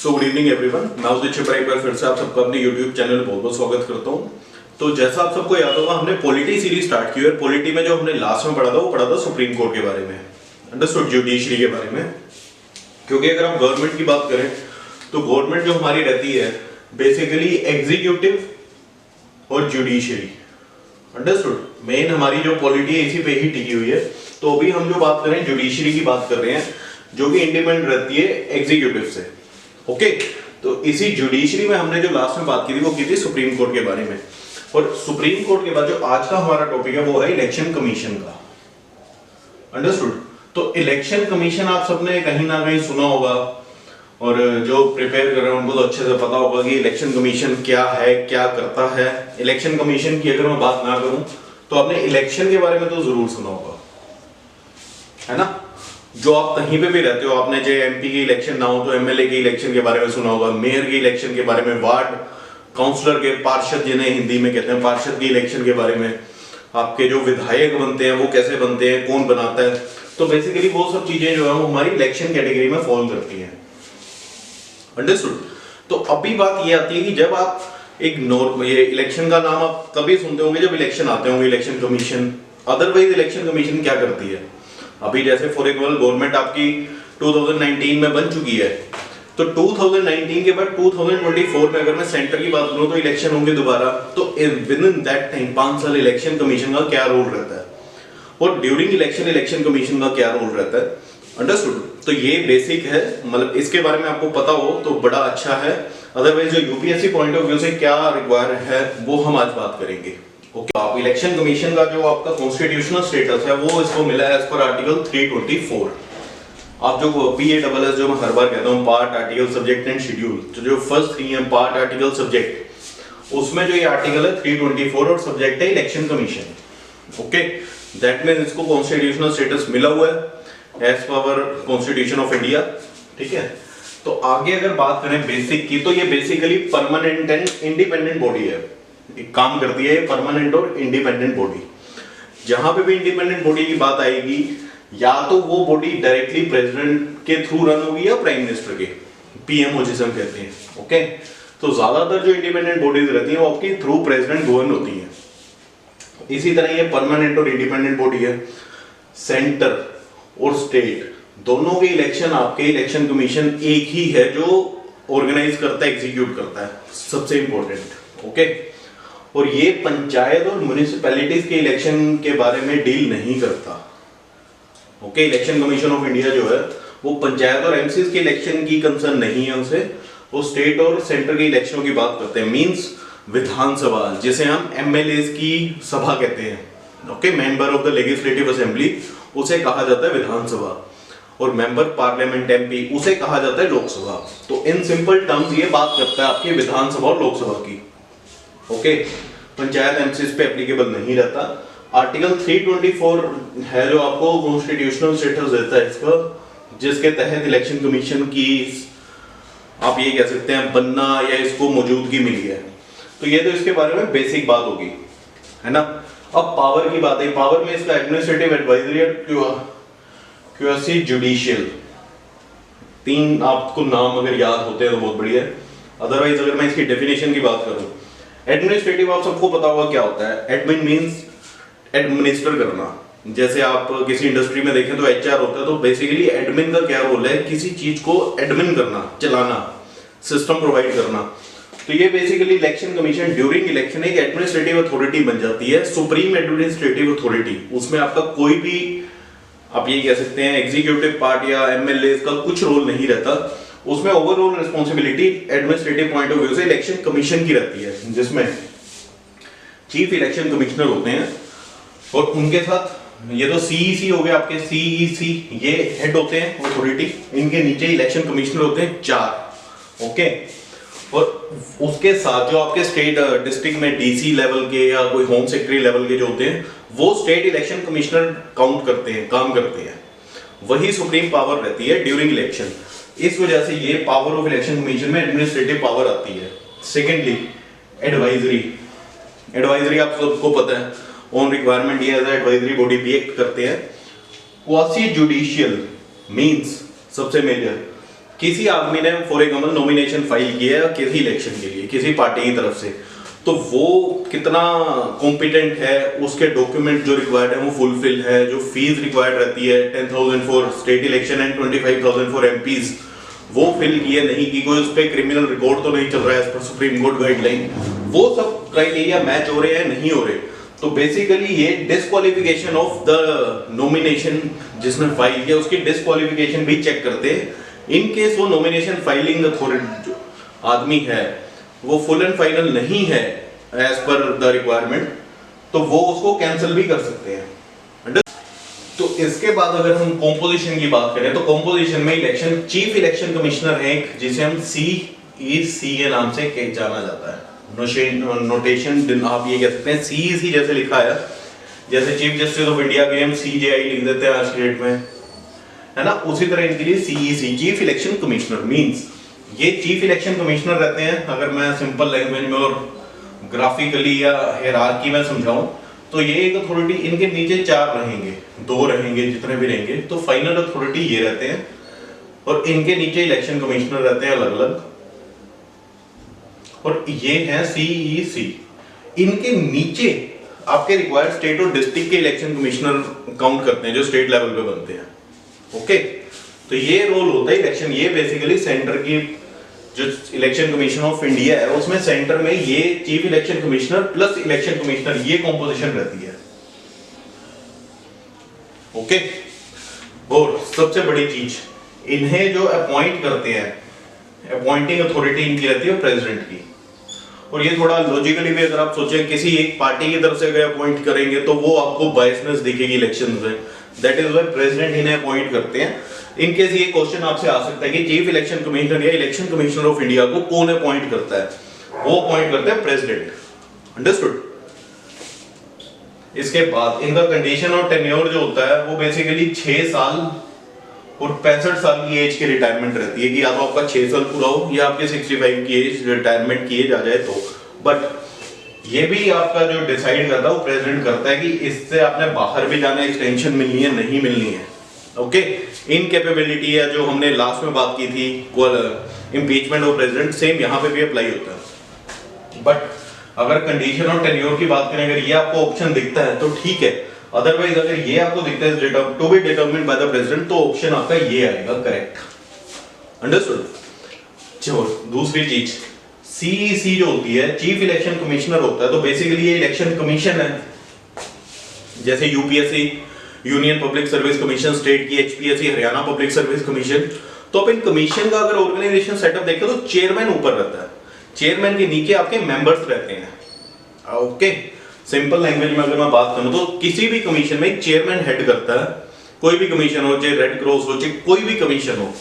So good evening everyone, मैं उदित छिबरा एक बार फिर से आप सबका अपने यूट्यूब चैनल में बहुत बहुत स्वागत करता हूँ। तो जैसा आप सबको याद होगा, हमने पॉलिटी सीरीज स्टार्ट की है। पॉलिटी में जो हमने लास्ट में पढ़ा था वो पढ़ा था सुप्रीम कोर्ट के बारे में, अंडरस्टूड, जुडिशरी के बारे में। क्योंकि अगर हम गवर्नमेंट की बात करें तो गवर्नमेंट जो हमारी रहती है बेसिकली एग्जीक्यूटिव और जुडिशरी, अंडरस्टूड। मेन हमारी जो पॉलिटी है इसी पे ही टिकी हुई है। तो अभी हम जो बात कर रहे हैं जुडिशरी की बात कर रहे हैं, जो कि इंडिपेंडेंट रहती है एग्जीक्यूटिव से। ओके, तो इसी जुडिशरी में हमने जो लास्ट में बात की थी वो की थी सुप्रीम कोर्ट के बारे में। और सुप्रीम कोर्ट के बाद जो आज का हमारा टॉपिक है वो है इलेक्शन कमीशन का, अंडरस्टूड। तो इलेक्शन कमीशन आप सबने कहीं ना कहीं सुना होगा, और जो प्रिपेयर कर रहे हैं उनको तो अच्छे से पता होगा कि इलेक्शन कमीशन क्या है, क्या करता है। इलेक्शन कमीशन की अगर मैं बात ना करूं तो आपने इलेक्शन के बारे में तो जरूर सुना होगा, है ना। जो आप कहीं पे भी रहते हो, आपने जो एमपी की इलेक्शन ना हो तो एमएलए के इलेक्शन के बारे में सुना होगा, मेयर के इलेक्शन के बारे में, वार्ड काउंसलर के, पार्षद जिन्हें हिंदी में कहते हैं, पार्षद के इलेक्शन के बारे में, आपके जो विधायक बनते हैं वो कैसे बनते हैं, कौन बनाता है। तो बेसिकली वो सब चीजें जो है वो हमारी इलेक्शन कैटेगरी में फॉलो करती हैं, अंडरस्टूड। तो अभी बात ये आती है कि जब आप एक ये इलेक्शन का नाम आप तभी सुनते होंगे जब इलेक्शन आते होंगे, election commission. Otherwise election commission क्या करती है? अभी जैसे फॉर एग्जाम्पल गवर्नमेंट आपकी 2019 में बन चुकी है, तो 2019 के बाद 2024 में अगर मैं सेंटर की बात करूं तो इलेक्शन होंगे दोबारा। तो विद इन दैट टाइम 5 साल इलेक्शन कमीशन का क्या रोल रहता है, और ड्यूरिंग इलेक्शन कमीशन का क्या रोल रहता है, अंडरस्टूड। तो ये बेसिक है, मतलब इसके बारे में आपको पता हो तो बड़ा अच्छा है। अदरवाइज जो यूपीएससी पॉइंट ऑफ व्यू से क्या रिक्वायर है वो हम आज बात करेंगे। ओके, आप इलेक्शन कमीशन का जो आपका कॉन्स्टिट्यूशनल स्टेटस है वो इसको मिला है एज पर आर्टिकल 324। आप जो PASS जो मैं हर बार कहता हूँ, part, article, subject and schedule, तो जो फर्स्ट 3 है पार्ट, आर्टिकल, सब्जेक्ट, उसमें जो ये आर्टिकल है 324 और सब्जेक्ट है election commission. Okay, that means इसको कॉन्स्टिट्यूशनल स्टेटस मिला हुआ है as per constitution of India, ठीक है। तो आगे अगर बात करें बेसिक की, तो ये basically permanent and independent body है, एक काम करती है परमानेंट और इंडिपेंडेंट बॉडी। जहां पे भी इंडिपेंडेंट बॉडी की बात आएगी, या तो वो बॉडी डायरेक्टली प्रेसिडेंट के थ्रू रन होगी या प्राइम मिनिस्टर के, पीएमओ जिसे हम कहते हैं। ओके, तो ज्यादातर जो इंडिपेंडेंट बॉडीज रहती हैं वो आपकी थ्रू प्रेसिडेंट गवर्न होती हैं। इसी तरह ये परमानेंट और इंडिपेंडेंट बॉडी है। सेंटर और स्टेट दोनों के इलेक्शन आपके इलेक्शन कमीशन एक ही है जो ऑर्गेनाइज करता है, एग्जीक्यूट करता है, सबसे इंपॉर्टेंट। ओके, और ये पंचायत और म्युनिसिपैलिटीज के इलेक्शन के बारे में डील नहीं करता। Okay, election commission of India जो है वो पंचायत और एमसीज के इलेक्शन की कंसर्न नहीं है उसे, वो स्टेट और सेंटर के इलेक्शनों की बात करते हैं। मींस विधानसभा, जिसे हम एमएलए की सभा कहते हैं, okay, member of the legislative assembly, उसे कहा जाता है विधानसभा, और मेंबर पार्लियामेंट एमपी उसे कहा जाता है लोकसभा। तो इन सिंपल टर्म्स ये बात करता है आपकी विधानसभा और लोकसभा की। ओके, पंचायत एमसीज पे एप्लीकेबल नहीं रहता। आर्टिकल 324 है जो आपको कॉन्स्टिट्यूशनल स्टेटस देता है इसका, जिसके तहत इलेक्शन कमीशन की आप ये कह सकते हैं बनना या इसको मौजूदगी मिली है। तो ये तो इसके बारे में बेसिक बात होगी, है ना। अब पावर की बात है। पावर में इसका एडमिनिस्ट्रेटिव, एडवाइजरी, क्यूएससी, जुडिशियल, 3 आपको नाम अगर याद होते हैं तो बहुत बढ़िया है। अदरवाइज अगर मैं इसकी डेफिनेशन की बात करूं, एडमिनिस्ट्रेटिव आप सबको पता होगा क्या होता है। एडमिन मींस एडमिनिस्टर करना। जैसे आप किसी इंडस्ट्री में देखें तो एचआर होता है, तो बेसिकली एडमिन का क्या रोल है, किसी चीज को एडमिन करना, चलाना, सिस्टम प्रोवाइड करना। तो ये basically election commission during election एक एडमिनिस्ट्रेटिव अथॉरिटी बन जाती है, सुप्रीम एडमिनिस्ट्रेटिव अथॉरिटी। उसमें आपका कोई भी, आप ये कह सकते हैं एग्जीक्यूटिव पार्ट या एमएलए का कुछ रोल नहीं रहता। उसमें overall responsibility administrative point of view से इलेक्शन कमीशन की रहती है, जिसमें चीफ इलेक्शन कमिश्नर होते हैं, और उनके साथ ये तो सीईसी हो गए आपके, सीईसी ये हेड होते हैं अथॉरिटी, इनके नीचे इलेक्शन कमिश्नर होते हैं 4। ओके, और उसके साथ जो आपके स्टेट डिस्ट्रिक्ट में डीसी लेवल के या कोई होम सेक्रेटरी लेवल के जो होते हैं वो स्टेट इलेक्शन कमिश्नर काउंट करते हैं, काम करते हैं। वही सुप्रीम पावर रहती है ड्यूरिंग इलेक्शन। इस वजह से ये पावर ऑफ इलेक्शन कमीशन में एडमिनिस्ट्रेटिव पावर आती है। सेकेंडली एडवाइजरी आप सबको पता है, ऑन रिक्वायरमेंट ये एज एडवाइजरी बॉडी भी एक्ट करते हैं। क्वासी जुडिशियल मींस सबसे मेजर किसी आदमी ने फॉर एग्जाम्पल नॉमिनेशन फाइल किया है किसी इलेक्शन के लिए किसी पार्टी की तरफ से, तो वो कितना कॉम्पिटेंट है, उसके डॉक्यूमेंट जो रिक्वायर्ड है वो फुलफिल है, जो फीस रिक्वायर्ड रहती है 10,000 for state election and 25,000 for MPs, वो फिल किए नहीं की, कोई उस पर क्रिमिनल रिकॉर्ड तो नहीं चल रहा है as per supreme court guideline, वो सब क्राइटेरिया मैच हो रहे हैं नहीं हो रहे, तो बेसिकली ये डिस्क्वालिफिकेशन ऑफ द नॉमिनेशन जिसने फाइल किया उसकी डिस्क्वालिफिकेशन भी चेक करते हैं। इन केस वो नॉमिनेशन फाइलिंग अथॉरिटी आदमी है वो फुल एंड फाइनल नहीं है एज पर द रिक्वायरमेंट, तो वो उसको कैंसिल भी कर सकते हैं। तो इसके बाद अगर हम कॉम्पोजिशन की बात करें तो कॉम्पोजिशन में इलेक्शन चीफ इलेक्शन कमिश्नर है जिसे हम CEC के नाम से जाना जाता है। नोटेशन आप ये कह सकते हैं CEC जैसे लिखा है, जैसे चीफ जस्टिस ऑफ इंडिया के हम CJI लिख देते हैं आज के डेट में, है ना, उसी तरह इनके लिए CEC chief election commissioner means ये चीफ इलेक्शन कमिश्नर रहते हैं। अगर मैं सिंपल लैंग्वेज में और ग्राफिकली या हायरार्की में समझाऊं तो ये एक अथॉरिटी, इनके नीचे 4 रहेंगे, 2 रहेंगे, जितने भी रहेंगे, तो फाइनल अथॉरिटी ये रहते हैं और इनके नीचे इलेक्शन कमिश्नर रहते हैं अलग अलग, और ये है CEC। इनके नीचे आपके रिक्वायर्ड स्टेट और डिस्ट्रिक्ट के इलेक्शन कमिश्नर काउंट करते हैं जो स्टेट लेवल पे बनते हैं। ओके, तो ये रोल होता है इलेक्शन, ये बेसिकली सेंटर की जो इलेक्शन कमीशन ऑफ इंडिया है उसमें सेंटर में ये chief election commissioner plus election commissioner ये कॉम्पोजिशन रहती है। ओके, और सबसे बड़ी चीज इन्हें जो अपॉइंट करते हैं, अपॉइंटिंग अथॉरिटी इनकी रहती है प्रेसिडेंट की, और ये थोड़ा लॉजिकली भी अगर आप सोचें किसी एक पार्टी की तरफ से अगर अपॉइंट करेंगे तो वो आपको बायसनेस दिखेगी इलेक्शन में, दैट इज व्हाई प्रेसिडेंट इन्हें अपॉइंट करते हैं। इनकेस ये क्वेश्चन आपसे आ सकता है कि चीफ इलेक्शन कमिश्नर या इलेक्शन कमिश्नर ऑफ इंडिया को कौन अपॉइंट करता है, वो अपॉइंट करते हैं प्रेसिडेंट। अंडरस्टूड। इसके बाद इनका कंडीशन और टेन्योर जो होता है वो बेसिकली 6 साल और 65 साल की एज की रिटायरमेंट रहती है कि या तो आपका 6 साल पूरा हो या आपके 65 की एज रिटायरमेंट किए जा जाए तो, बट ये भी आपका जो डिसाइड करता है वो प्रेसिडेंट करता है कि इससे आपने बाहर भी जाना, एक्सटेंशन मिलनी है नहीं मिलनी है। ओके, इनकैपेबिलिटी है जो हमने लास्ट में बात की थी, इम्पीचमेंट ऑफ प्रेसिडेंट, सेम यहाँ पे भी अप्लाई होता है। बट अगर कंडीशन और टेन्योर की बात करें, अगर ये आपको ऑप्शन दिखता है तो ठीक है, अदरवाइज अगर ये आपको दिखता है to be determined by the president तो ऑप्शन आपका ये आएगा करेक्ट। अंडरस्टूड। चलो दूसरी चीज, CEC जो होती है चीफ इलेक्शन कमिश्नर होता है, तो बेसिकली ये इलेक्शन कमीशन है, जैसे UPSC union public service commission, state की HPSC Haryana public service commission. तो अब इन कमीशन का अगर ऑर्गेनाइजेशन सेटअप देखें तो चेयरमैन ऊपर रहता है, चेयरमैन के नीचे आपके मेंबर्स रहते हैं। ओके, सिंपल लैंग्वेज में अगर मैं बात करूं तो किसी भी कमीशन में एक चेयरमैन हेड करता है, कोई भी कमीशन हो, चाहे रेड क्रॉस हो, चाहे कोई भी कमीशन हो,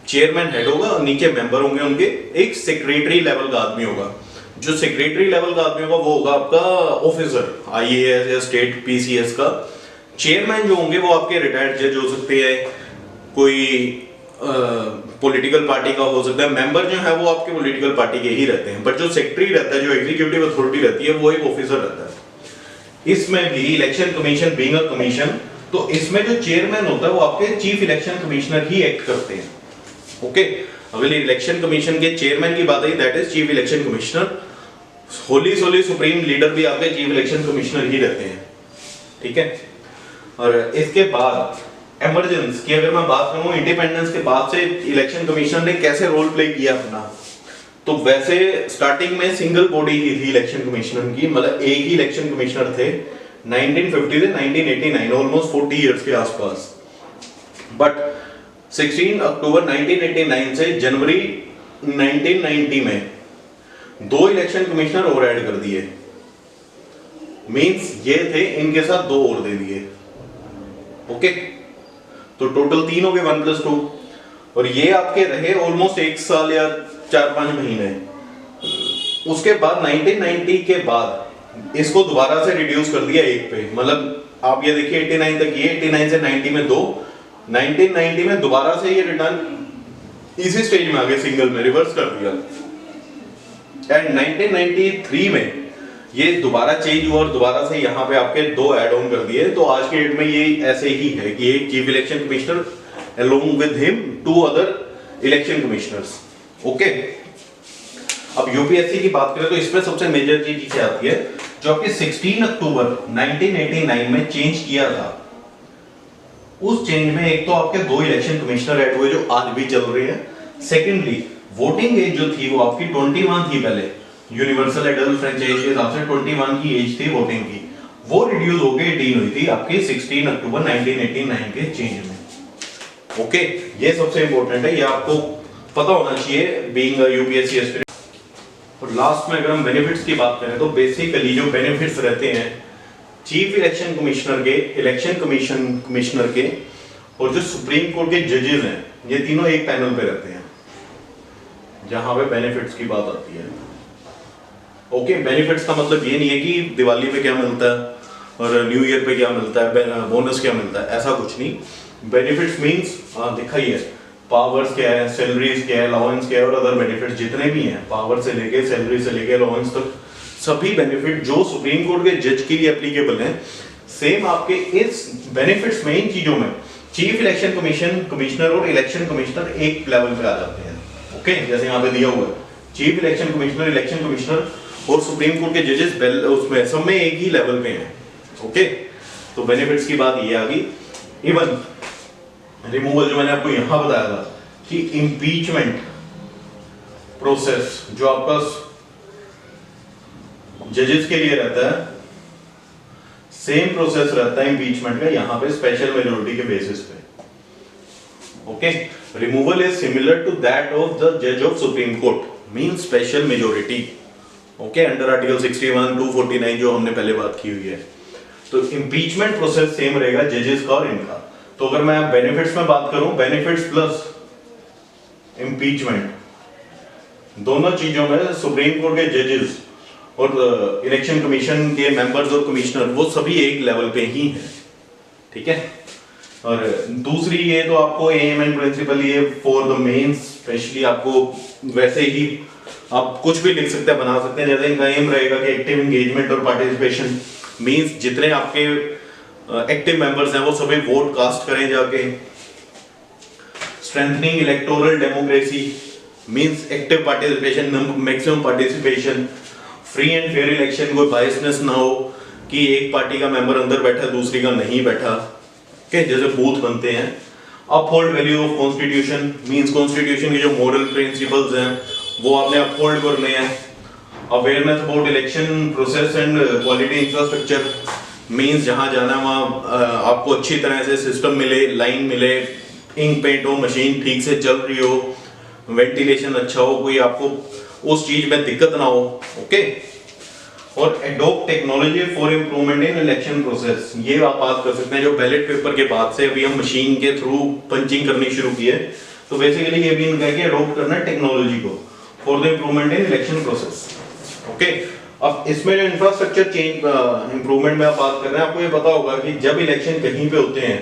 चेयरमैन हेड होगा और नीचे मेंबर होंगे उनके, एक सेक्रेटरी लेवल का आदमी होगा। जो सेक्रेटरी लेवल का आदमी होगा वो होगा आपका ऑफिसर, IAS या स्टेट PCS का। चेयरमैन जो होंगे वो आपके रिटायर्ड जज हो सकते हैं, कोई पॉलिटिकल पार्टी का हो सकता है, मेंबर जो है वो आपके पॉलिटिकल पार्टी के ही रहते हैं, बट जो सेक्रेटरी रहता है, जो एग्जीक्यूटिव अथॉरिटी रहती है, वो एक ऑफिसर रहता है। इसमें भी election commission being a commission, तो इसमें जो चेयरमैन होता है वो आपके चीफ इलेक्शन कमिश्नर ही एक्ट करते हैं। ओके, अगर इलेक्शन कमीशन के चेयरमैन की बात आई, that is chief election commissioner. Wholly solely supreme leader भी आपके चीफ इलेक्शन कमिश्नर ही रहते हैं। ठीक है, और इसके बाद इमरजेंस की अगर मैं बात करूं, इंडिपेंडेंस के बाद से इलेक्शन कमीशन ने कैसे रोल प्ले किया अपना, तो वैसे स्टार्टिंग में सिंगल बॉडी ही थी इलेक्शन कमिश्नर की, मतलब एक ही इलेक्शन कमिश्नर थे 1950 से 1989, ऑलमोस्ट 40 इयर्स के आसपास। बट 16 अक्टूबर 1989 से जनवरी 1990 में 2 इलेक्शन कमिश्नर और ऐड कर दिए, मींस ये थे, इनके साथ 2 और दे दिए। ओके, तो टोटल 3 हो गए 1+2, और ये आपके रहे ऑलमोस्ट 1 साल या 4-5 महीने। उसके बाद 1990 के बाद इसको दोबारा से रिड्यूस कर दिया 1 पे, मतलब आप ये देखिए 89 तक ये, 89 से 90 में 2, 1990 में दोबारा से ये रिटर्न इसी स्टेज में आ गए, सिंगल में रिवर्स कर दिया, एंड 1993 में ये दोबारा चेंज हुआ और दोबारा से यहाँ पे आपके 2 ऐड ऑन कर दिए। तो आज के डेट में ये ऐसे ही है कि एक chief election commissioner along with him 2 other election commissioners. Okay, अब यूपीएससी की बात करें तो इसमें सबसे मेजर चीज क्या आती है, जो आपके 16 अक्टूबर 1989 में चेंज किया था, उस चेंज में एक तो आपके 2 इलेक्शन कमिश्नर ऐड हुए जो आज भी चल रहे हैं। सेकेंडली वोटिंग एज जो थी वो आपकी 21 थी, पहले यूनिवर्सल एडल्ट फ्रेंचाइज के हिसाब से 21 की एज थी वोटिंग की, वो रिड्यूस होकर 18 हुई थी आपकी 16 अक्टूबर 1989 के चेंज में। ओके, ये सबसे इंपॉर्टेंट है, ये आपको पता होना चाहिए बीइंग अ यूपीएससी एस्पिरेंट। और लास्ट में अगर हम बेनिफिट्स की बात करें तो बेसिकली जो बेनिफिट्स रहते हैं चीफ इलेक्शन कमिश्नर के, इलेक्शन कमिश्नर के और जो सुप्रीम कोर्ट के जजेस हैं, ये तीनों एक पैनल पे रहते हैं, जहां पे बेनिफिट्स की बात आती है। ओके, बेनिफिट्स का मतलब ये नहीं है कि दिवाली पे क्या मिलता है और न्यू ईयर पे क्या मिलता है, बोनस क्या मिलता है, ऐसा कुछ नहीं। बेनिफिट्स मींस दिखाइए पावर्स क्या है, सैलरीज क्या है, अलाउंस क्या है और अदर बेनिफिट्स जितने भी हैं, पावर से लेके सैलरी से लेके अलाउंस तक, सभी बेनिफिट जो सुप्रीम कोर्ट के जज के लिए एप्लीकेबल हैं, सेम आपके इस बेनिफिट्स में, इन चीजों में चीफ इलेक्शन कमिश्नर और इलेक्शन कमिश्नर एक लेवल पे आ जाते हैं। ओके, जैसे यहाँ पे दिया हुआ है चीफ इलेक्शन कमिश्नर और सुप्रीम कोर्ट के जजेस उसमें सब में एक ही लेवल पे हैं। ओके, तो बेनिफिट्स की बात ये आ गई। इवन रिमूवल जो मैंने आपको यहां बताया था कि इंपीचमेंट प्रोसेस जो आपका जजेस के लिए रहता है, सेम प्रोसेस रहता है इंपीचमेंट का यहां पे स्पेशल मेजोरिटी के बेसिस पे। Okay, removal is similar to that of the जज of supreme court, mean special majority. Okay, under article 61, 249 जो हमने पहले बात की हुई है। तो इंपीचमेंट प्रोसेस सेम रहेगा जजेस का और इनका। तो अगर मैं बेनिफिट्स में बात करूं, बेनिफिट्स प्लस इंपीचमेंट, दोनों चीजों में सुप्रीम कोर्ट के जजेस और इलेक्शन कमीशन के मेंबर्स और कमिश्नर वो सभी एक लेवल पे ही हैं। ठीक है, और दूसरी ये तो आपको एम एंड प्रिंसिपल ये फॉर द मेंस, स्पेशली आपको वैसे ही आप कुछ भी लिख सकते हैं, बना सकते हैं। जैसे इनका एम रहेगा कि एक्टिव एंगेजमेंट और पार्टिसिपेशन, मींस जितने आपके एक्टिव मेंबर्स हैं वो सभी वोट कास्ट करें जाके। Strengthening electoral democracy, means active participation, maximum participation, free and fair election, कोई बायसनेस ना हो कि एक पार्टी का मेंबर अंदर बैठा दूसरी का नहीं बैठा, के जैसे बूथ बनते हैं। Uphold value of constitution, means constitution के जो मॉरल प्रिंसिपल्स हैं वो आपने अपहोल्ड करने हैं। Awareness about election process and quality infrastructure, means जहां जाना वहां आपको अच्छी तरह से सिस्टम मिले, लाइन मिले, इंक पेंट हो, मशीन ठीक से चल रही हो, वेंटिलेशन अच्छा हो, कोई आपको उस चीज में दिक्कत ना हो। ओके, और adopt technology for improvement in election process, ये आप बात कर सकते हैं। जो बैलेट पेपर के बाद से अभी हम मशीन के थ्रू पंचिंग करनी शुरू की है, तो बेसिकली ये भी इनका है कि एडॉप्ट करना है टेक्नोलॉजी को for the improvement in election process. Okay, अब इसमें जो इंफ्रास्ट्रक्चर चेंज इंप्रूवमेंट में आप बात कर रहे हैं, आपको ये पता होगा कि जब इलेक्शन कहीं पे होते हैं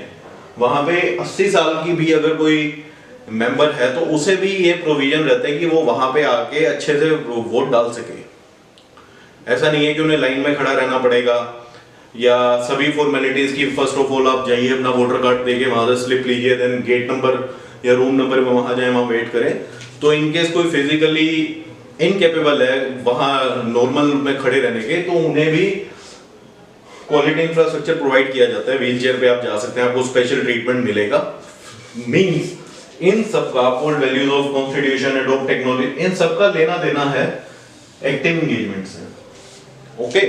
वहां पे 80 साल की भी अगर कोई मेंबर है तो उसे भी ये प्रोविजन रहता है कि वो वहां पे आके अच्छे से वोट डाल सके। ऐसा नहीं है कि उन्हें लाइन में खड़ा रहना पड़ेगा या सभी फॉर्मेलिटीज की, फर्स्ट ऑफ ऑल आप जाइए अपना वोटर कार्ड देके वहां से स्लिप लीजिए, देन गेट नंबर या रूम नंबर में वहां जाए, वहां वेट करें। तो इनकेस कोई फिजिकली इनकेपेबल है वहां नॉर्मल में खड़े रहने के, तो उन्हें भी क्वालिटी इंफ्रास्ट्रक्चर प्रोवाइड किया जाता है। व्हील चेयर पे आप जा सकते हैं, आपको स्पेशल ट्रीटमेंट मिलेगा। मींस इन सब का uphold values of constitution, adopt technology, इन सब का लेना देना है एक्टिव एंगेजमेंट से। ओके,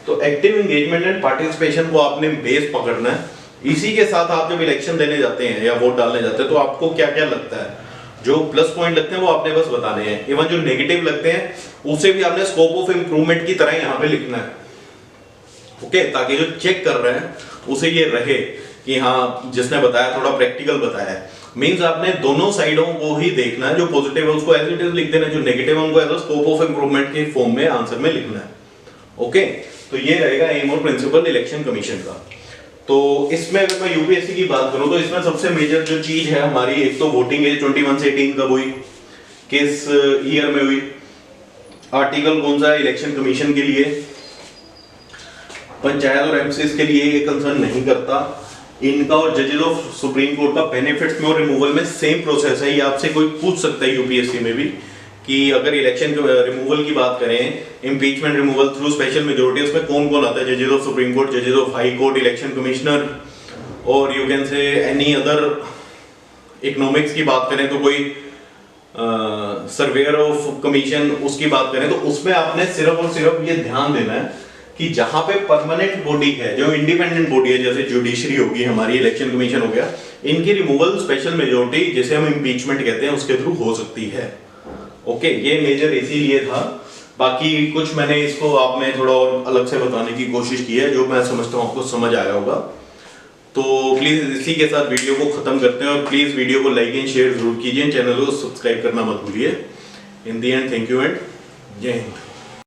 तो एक्टिव एंगेजमेंट एंड पार्टिसिपेशन को आपने बेस पकड़ना है। इसी के साथ आप जब इलेक्शन देने जाते हैं या वोट डालने जाते हैं तो आपको क्या क्या लगता है, जो प्लस पॉइंट लगते हैं वो आपने बस बताने हैं। इवन जो नेगेटिव लगते हैं उसे भी आपने स्कोप ऑफ इंप्रूवमेंट की तरह यहाँ पे लिखना है। ओके, ताकि जो चेक कर रहे हैं उसे ये रहे कि हाँ जिसने बताया थोड़ा प्रैक्टिकल बताया है। मींस आपने दोनों साइडों को ही देखना है, जो पॉजिटिव है उसको एज इट इज लिख देना, जो नेगेटिव है उनको as a scope of improvement के फॉर्म में आंसर में लिखना है। ओके, तो ये रहेगा एम और प्रिंसिपल इलेक्शन कमीशन का। तो इसमें अगर मैं यूपीएससी की बात करूं तो इसमें सबसे मेजर जो चीज है हमारी, एक तो वोटिंग एज 21 से 18 कब हुई, किस ईयर में हुई, आर्टिकल कौन सा इलेक्शन कमीशन के लिए, पंचायत और एमसीएस के लिए ये कंसर्न नहीं करता। इनका और जजेस ऑफ सुप्रीम कोर्ट का बेनिफिट्स में और रिमूवल में सेम प्रोसेस है। ये आपसे कोई पूछ सकता है यूपीएससी में भी कि अगर इलेक्शन रिमूवल की बात करें, impeachment removal through special majority, उसमें कौन कौन आता है? जजेस ऑफ सुप्रीम कोर्ट, जजेस of high court, election commissioner, और you can say any other. Economics की बात करें तो कोई सर्वेयर ऑफ कमीशन, उसकी बात करें तो उसमें आपने सिर्फ और सिर्फ ये ध्यान देना है कि जहां पे परमानेंट बॉडी है, जो इंडिपेंडेंट बॉडी है, जैसे जुडिशरी होगी हमारी, इलेक्शन कमीशन हो गया, इनकी रिमूवल स्पेशल मेजोरिटी जिसे हम इम्पीचमेंट कहते हैं उसके थ्रू हो सकती है। ओके, ये मेजर इसीलिए था। बाकी कुछ मैंने इसको आप में थोड़ा और अलग से बताने की कोशिश की है, जो मैं समझता हूँ आपको समझ आया होगा। तो प्लीज इसी के साथ वीडियो को खत्म करते हैं, और प्लीज वीडियो को लाइक एंड शेयर जरूर कीजिए, चैनल को सब्सक्राइब करना मत भूलिए। इन दी एंड थैंक यू एंड जय हिंद।